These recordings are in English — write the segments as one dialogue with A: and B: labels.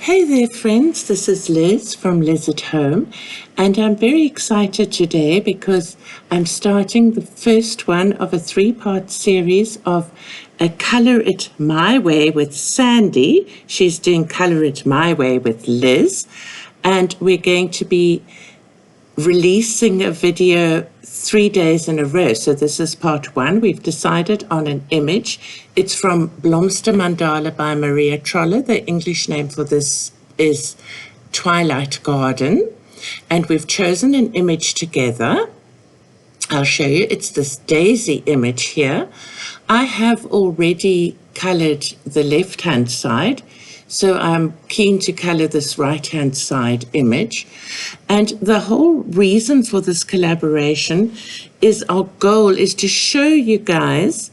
A: Hey there friends, this is Liz from Liz at Home, and I'm very excited today because I'm starting the first one of a three-part series of Colour It My Way with Sandy. She's doing Colour It My Way with Liz, and we're going to be releasing a video 3 days in a row. So this is part one. We've decided on an image. It's from Blomster Mandala by Maria Troller. The English name for this is Twilight Garden. And we've chosen an image together. I'll show you. It's this daisy image here. I have already colored the left-hand side, so I'm keen to color this right-hand side image. And the whole reason for this collaboration is our goal is to show you guys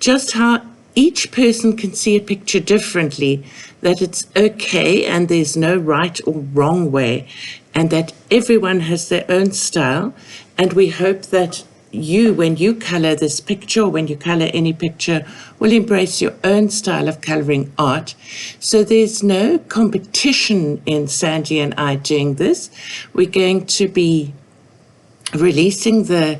A: just how each person can see a picture differently, that it's okay and there's no right or wrong way, and that everyone has their own style. And we hope that you, when you color this picture, or when you color any picture, will embrace your own style of coloring art. So there's no competition in Sandy and I doing this. We're going to be releasing the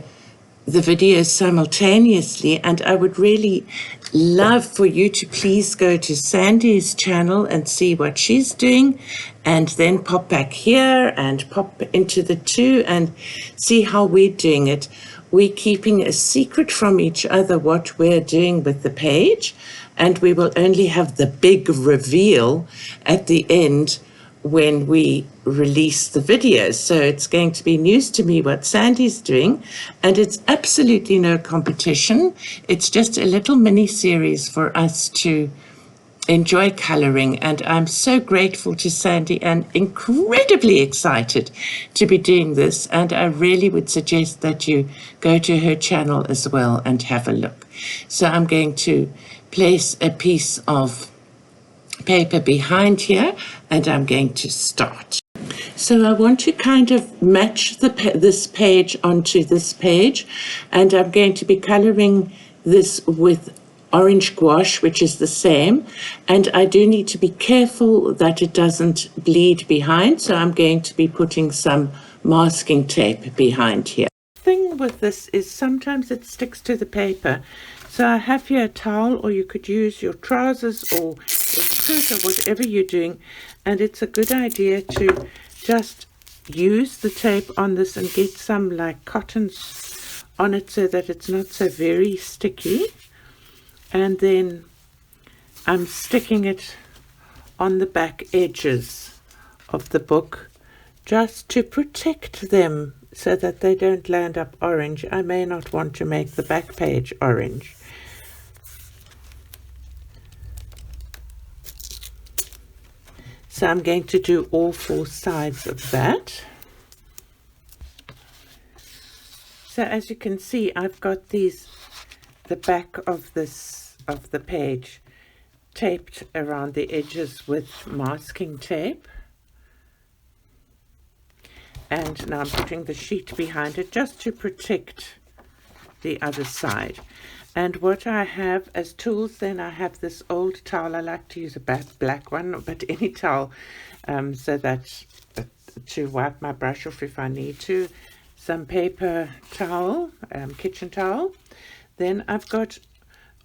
A: videos simultaneously, and I would really love for you to please go to Sandy's channel and see what she's doing, and then pop back here and pop into the two and see how we're doing it. We're keeping a secret from each other what we're doing with the page, and we will only have the big reveal at the end when we release the videos. So it's going to be news to me what Sandy's doing, and it's absolutely no competition. It's just a little mini series for us to enjoy coloring, and I'm so grateful to Sandy and incredibly excited to be doing this, and I really would suggest that you go to her channel as well and have a look. So I'm going to place a piece of paper behind here, and I'm going to start. So I want to kind of match this page onto this page, and I'm going to be coloring this with orange gouache, which is the same, and I do need to be careful that it doesn't bleed behind, so I'm going to be putting some masking tape behind here. The thing with this is sometimes it sticks to the paper, so I have here a towel, or you could use your trousers or your skirt or whatever you're doing, and it's a good idea to just use the tape on this and get some like cotton on it so that it's not so very sticky. And then I'm sticking it on the back edges of the book just to protect them so that they don't land up orange. I may not want to make the back page orange. So I'm going to do all four sides of that. So as you can see, I've got the back of the page taped around the edges with masking tape, and now I'm putting the sheet behind it just to protect the other side. And what I have as tools, then I have this old towel. I like to use a black one, but any towel, so that to wipe my brush off if I need to. Some paper towel, kitchen towel. Then I've got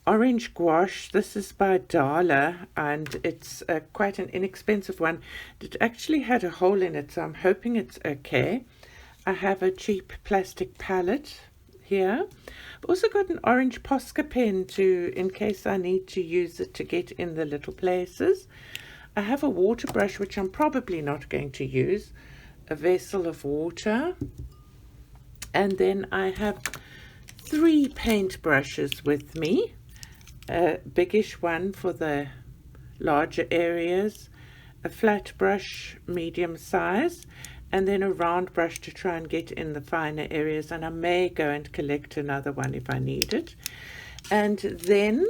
A: orange gouache. This is by Dala, and it's quite an inexpensive one. It actually had a hole in it, so I'm hoping it's okay. I have a cheap plastic palette here. I've also got an orange Posca pen in case I need to use it to get in the little places. I have a water brush, which I'm probably not going to use, a vessel of water, and then I have 3 paint brushes with me, a biggish one for the larger areas, a flat brush medium size, and then a round brush to try and get in the finer areas, and I may go and collect another one if I need it. And then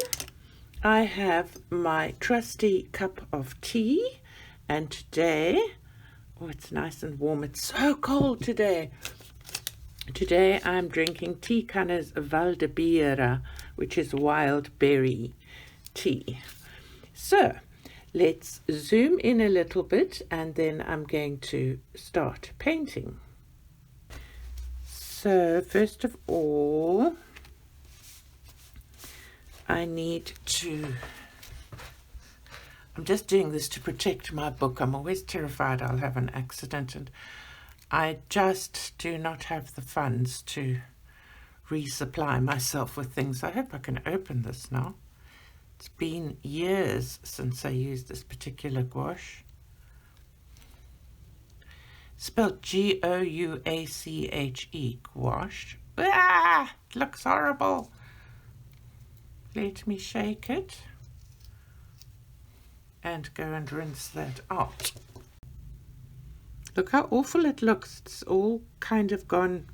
A: I have my trusty cup of tea, and today, oh, it's nice and warm. It's so cold today. Today I'm drinking Tea Canna's Valdebiera, which is wild berry tea. So Let's zoom in a little bit and then I'm going to start painting. So first of all, I'm just doing this to protect my book. I'm always terrified I'll have an accident, and I just do not have the funds to resupply myself with things. I hope I can open this now. It's been years since I used this particular gouache. Spelled Gouache, gouache. Ah, it looks horrible. Let me shake it and go and rinse that out. Look how awful it looks. It's all kind of gone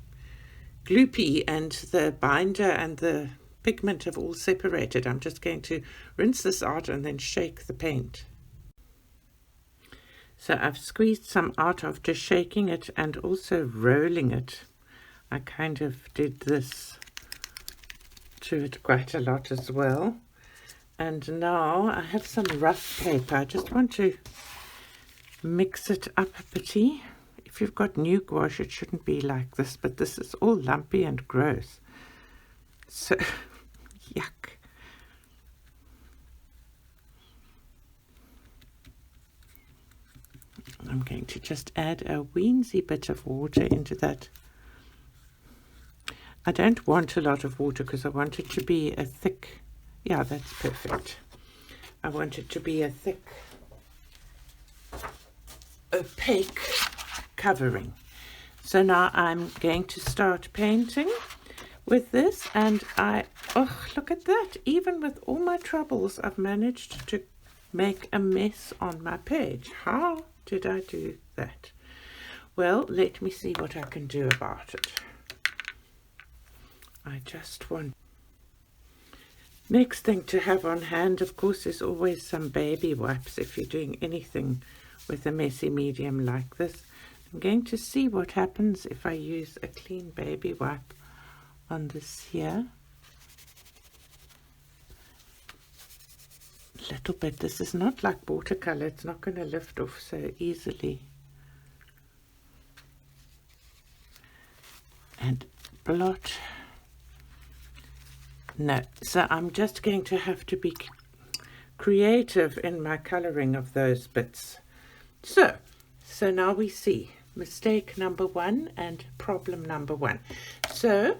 A: gloopy and the binder and the pigment have all separated. I'm just going to rinse this out and then shake the paint. So I've squeezed some out after shaking it and also rolling it. I kind of did this to it quite a lot as well. And now I have some rough paper. I just want to mix it up a bitty. If you've got new gouache, it shouldn't be like this, but this is all lumpy and gross. So, yuck. I'm going to just add a weensy bit of water into that. I don't want a lot of water because I want it to be a thick, yeah, that's perfect. I want it to be a thick, opaque covering. So now I'm going to start painting with this, and oh, look at that. Even with all my troubles, I've managed to make a mess on my page. How did I do that? Well, let me see what I can do about it. I just want... Next thing to have on hand, of course, is always some baby wipes if you're doing anything with a messy medium like this. I'm going to see what happens if I use a clean baby wipe on this here. A little bit. This is not like watercolor. It's not going to lift off so easily. And blot. No, so I'm just going to have to be creative in my coloring of those bits. So now we see mistake number one and problem number one. So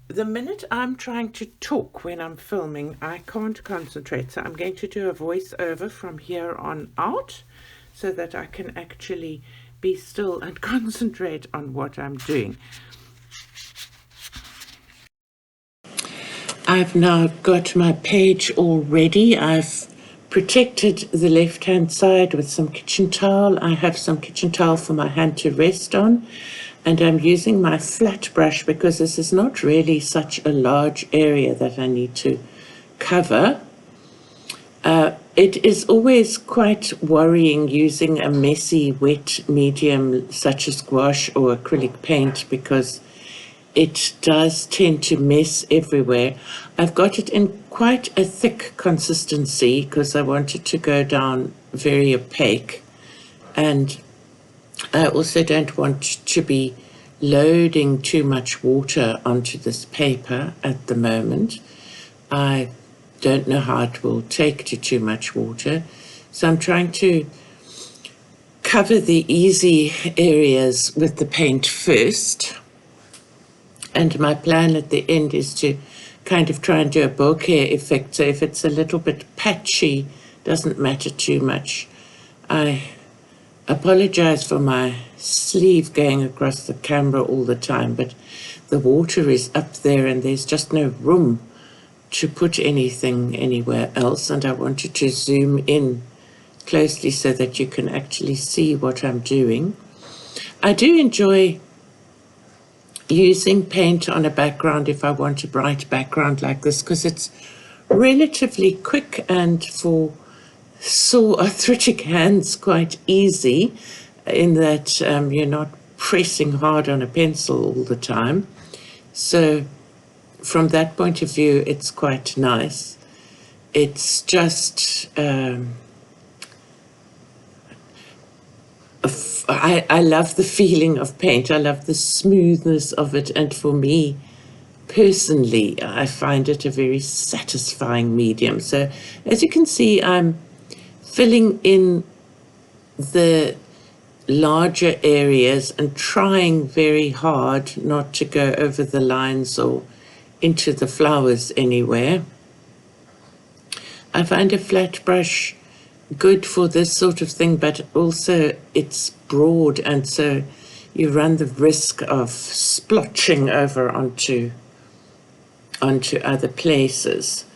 A: the minute I'm trying to talk when I'm filming, I can't concentrate. So I'm going to do a voiceover from here on out so that I can actually be still and concentrate on what I'm doing. I've now got my page all ready. I've protected the left-hand side with some kitchen towel. I have some kitchen towel for my hand to rest on, and I'm using my flat brush because this is not really such a large area that I need to cover. It is always quite worrying using a messy wet medium such as gouache or acrylic paint because it does tend to mess everywhere. I've got it in quite a thick consistency because I want it to go down very opaque, and I also don't want to be loading too much water onto this paper at the moment. I don't know how it will take to too much water, so I'm trying to cover the easy areas with the paint first. And my plan at the end is to kind of try and do a bokeh effect. So if it's a little bit patchy, doesn't matter too much. I apologize for my sleeve going across the camera all the time, but the water is up there and there's just no room to put anything anywhere else. And I wanted to zoom in closely so that you can actually see what I'm doing. I do enjoy using paint on a background if I want a bright background like this because it's relatively quick and for sore arthritic hands quite easy in that you're not pressing hard on a pencil all the time. So from that point of view, it's quite nice. It's just I love the feeling of paint. I love the smoothness of it. And for me, personally, I find it a very satisfying medium. So as you can see, I'm filling in the larger areas and trying very hard not to go over the lines or into the flowers anywhere. I find a flat brush good for this sort of thing, but also it's broad, and so you run the risk of splotching over onto other places.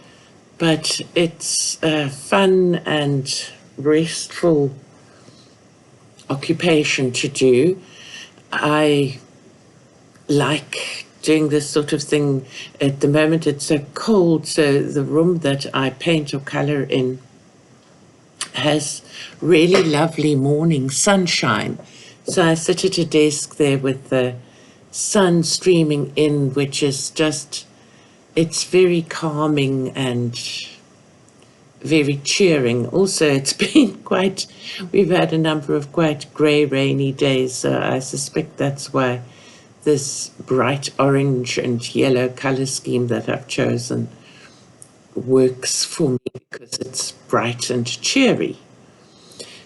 A: But it's a fun and restful occupation to do. I like doing this sort of thing. At the moment it's so cold, so the room that I paint or color in has really lovely morning sunshine. So I sit at a desk there with the sun streaming in, which is just, it's very calming and very cheering. Also, it's been we've had a number of quite grey, rainy days, so I suspect that's why this bright orange and yellow colour scheme that I've chosen works for me, because it's bright and cheery.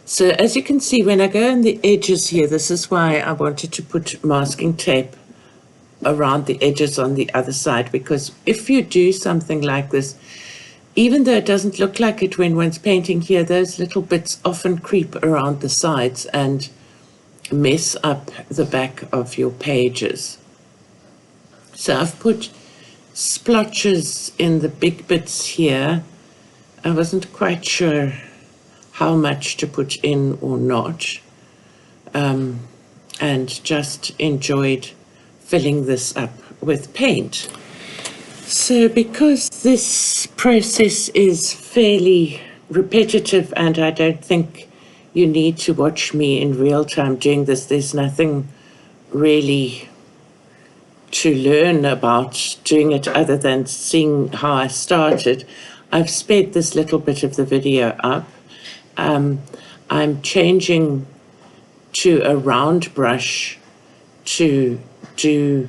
A: So as you can see, when I go in the edges here, this is why I wanted to put masking tape around the edges on the other side, because if you do something like this, even though it doesn't look like it when one's painting here, those little bits often creep around the sides and mess up the back of your pages. So I've put splotches in the big bits here. I wasn't quite sure how much to put in or not, and just enjoyed filling this up with paint. So because this process is fairly repetitive, and I don't think you need to watch me in real time doing this, there's nothing really to learn about doing it other than seeing how I started. I've sped this little bit of the video up. I'm changing to a round brush to do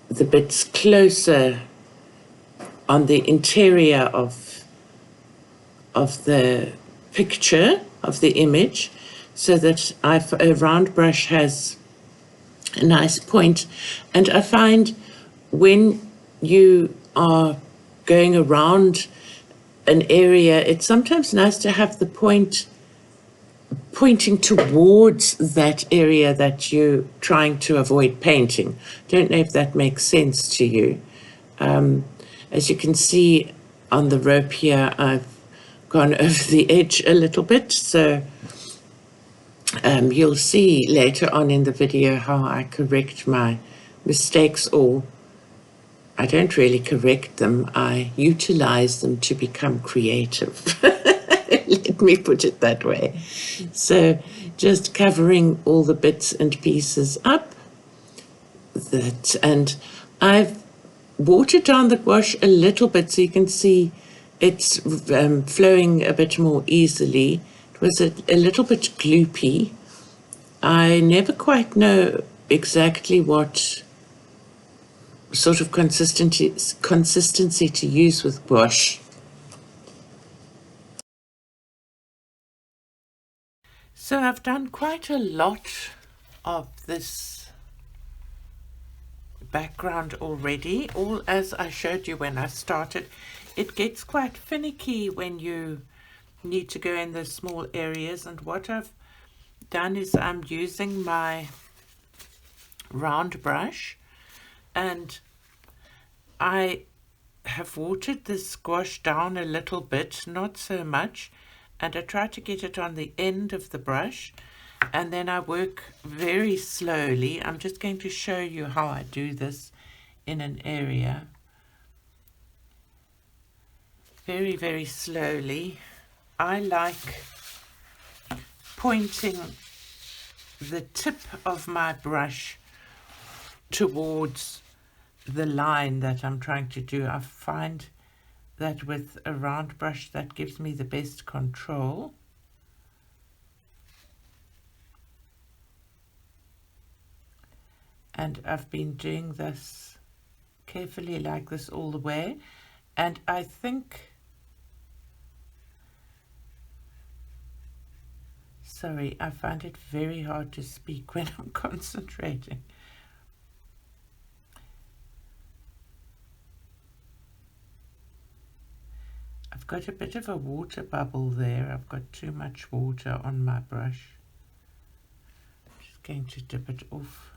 A: the bits closer on the interior of the picture, of the image, so that a round brush has a nice point. And I find when you are going around an area, it's sometimes nice to have the point pointing towards that area that you're trying to avoid painting. Don't know if that makes sense to you. As you can see on the rope here, I've gone over the edge a little bit, so you'll see later on in the video how I correct my mistakes, or I don't really correct them, I utilize them to become creative. Let me put it that way. So just covering all the bits and pieces up, and I've watered down the gouache a little bit so you can see it's flowing a bit more easily. It was a little bit gloopy. I never quite know exactly what sort of consistency to use with gouache. So I've done quite a lot of this background already, all as I showed you when I started. It gets quite finicky when you need to go in those small areas, and what I've done is I'm using my round brush, and I have watered this gouache down a little bit, not so much, and I try to get it on the end of the brush, and then I work very slowly. I'm just going to show you how I do this in an area. Very, very slowly. I like pointing the tip of my brush towards the line that I'm trying to do. I find that with a round brush that gives me the best control. and I've been doing this carefully like this all the way, and I think, sorry, I find it very hard to speak when I'm concentrating. I've got a bit of a water bubble there. I've got too much water on my brush. I'm just going to dip it off.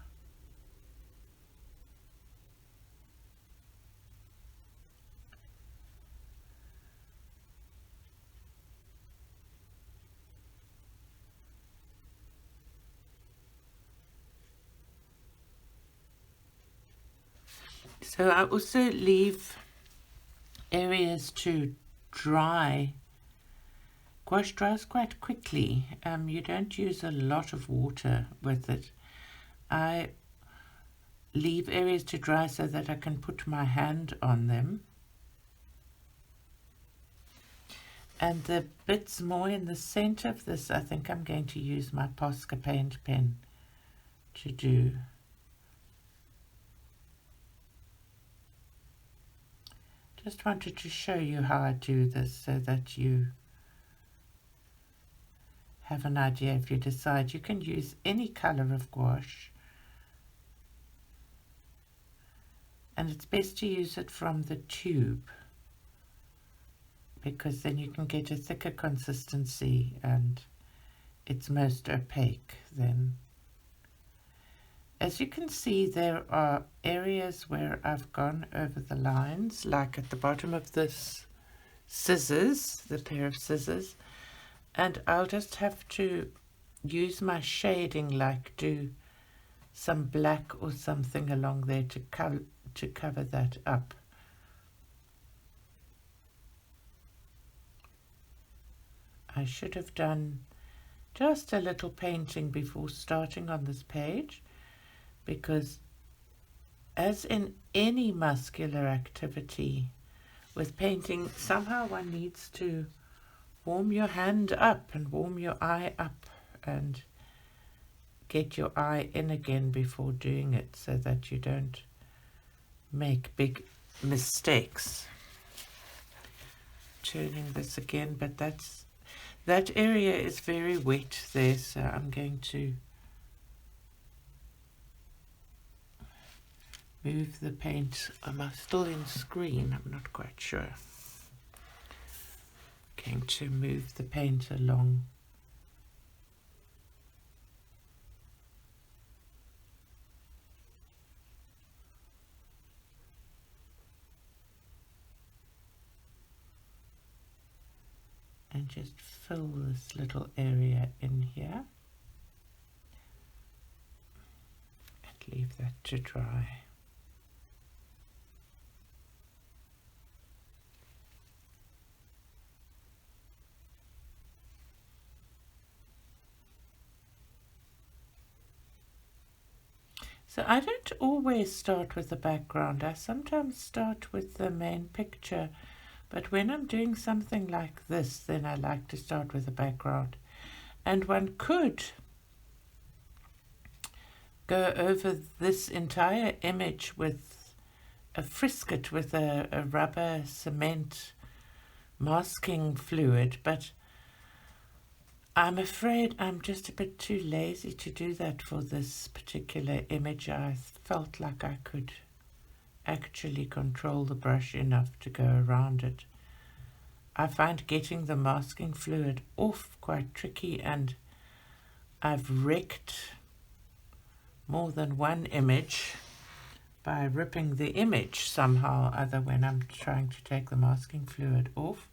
A: So I also leave areas to dry. Gouache dries quite quickly. You don't use a lot of water with it. I leave areas to dry so that I can put my hand on them. And the bits more in the center of this, I think I'm going to use my Posca paint pen to do. Just wanted to show you how I do this so that you have an idea. If you decide, you can use any color of gouache, and it's best to use it from the tube because then you can get a thicker consistency and it's most opaque then. As you can see, there are areas where I've gone over the lines, like at the bottom of this scissors, the pair of scissors, and I'll just have to use my shading, like do some black or something along there to cover that up. I should have done just a little painting before starting on this page, because as in any muscular activity with painting, somehow one needs to warm your hand up and warm your eye up and get your eye in again before doing it so that you don't make big mistakes. Turning this again, but that area is very wet there, so I'm going to move the paint. Am I still in screen? I'm not quite sure. Going to move the paint along. And just fill this little area in here. And leave that to dry. So I don't always start with the background. I sometimes start with the main picture, but when I'm doing something like this, then I like to start with the background. And one could go over this entire image with a frisket, with a rubber cement masking fluid, but I'm afraid I'm just a bit too lazy to do that for this particular image. I felt like I could actually control the brush enough to go around it. I find getting the masking fluid off quite tricky, and I've wrecked more than one image by ripping the image somehow or other when I'm trying to take the masking fluid off.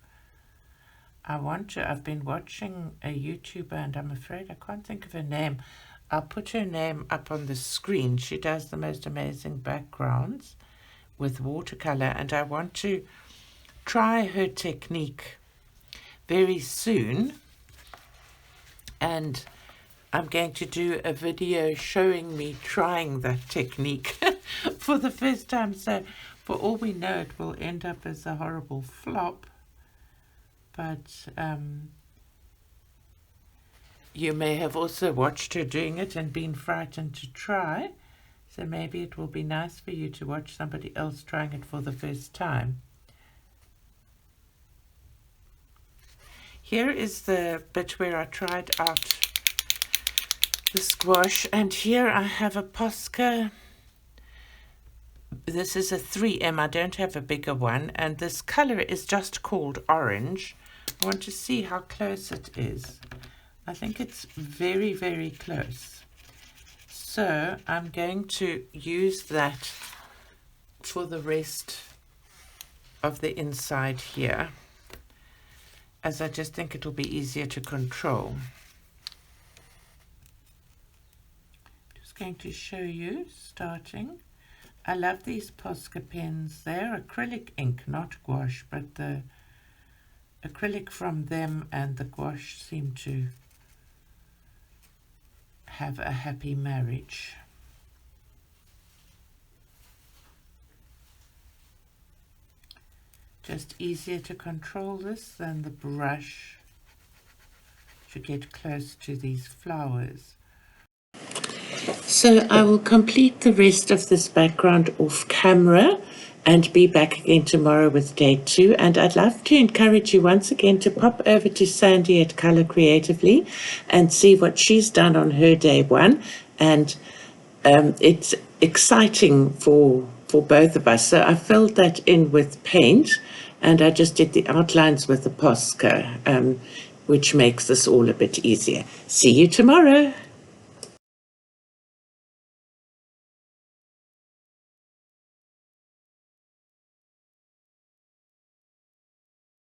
A: I've been watching a YouTuber, and I'm afraid I can't think of her name. I'll put her name up on the screen. She does the most amazing backgrounds with watercolor, and I want to try her technique very soon. And I'm going to do a video showing me trying that technique for the first time. So for all we know, it will end up as a horrible flop. But you may have also watched her doing it and been frightened to try. So maybe it will be nice for you to watch somebody else trying it for the first time. Here is the bit where I tried out the squash, and here I have a Posca. This is a 3M, I don't have a bigger one, and this color is just called orange. I want to see how close it is. I think it's very, very close. So I'm going to use that for the rest of the inside here, as I just think it'll be easier to control. Just going to show you starting. I love these Posca pens. They're acrylic ink, not gouache, but the acrylic from them and the gouache seem to have a happy marriage. Just easier to control this than the brush to get close to these flowers. So I will complete the rest of this background off camera and be back again tomorrow with day 2. And I'd love to encourage you once again to pop over to Sandy at Color Creatively and see what she's done on her day 1. And it's exciting for both of us. So I filled that in with paint, and I just did the outlines with the Posca, which makes this all a bit easier. See you tomorrow.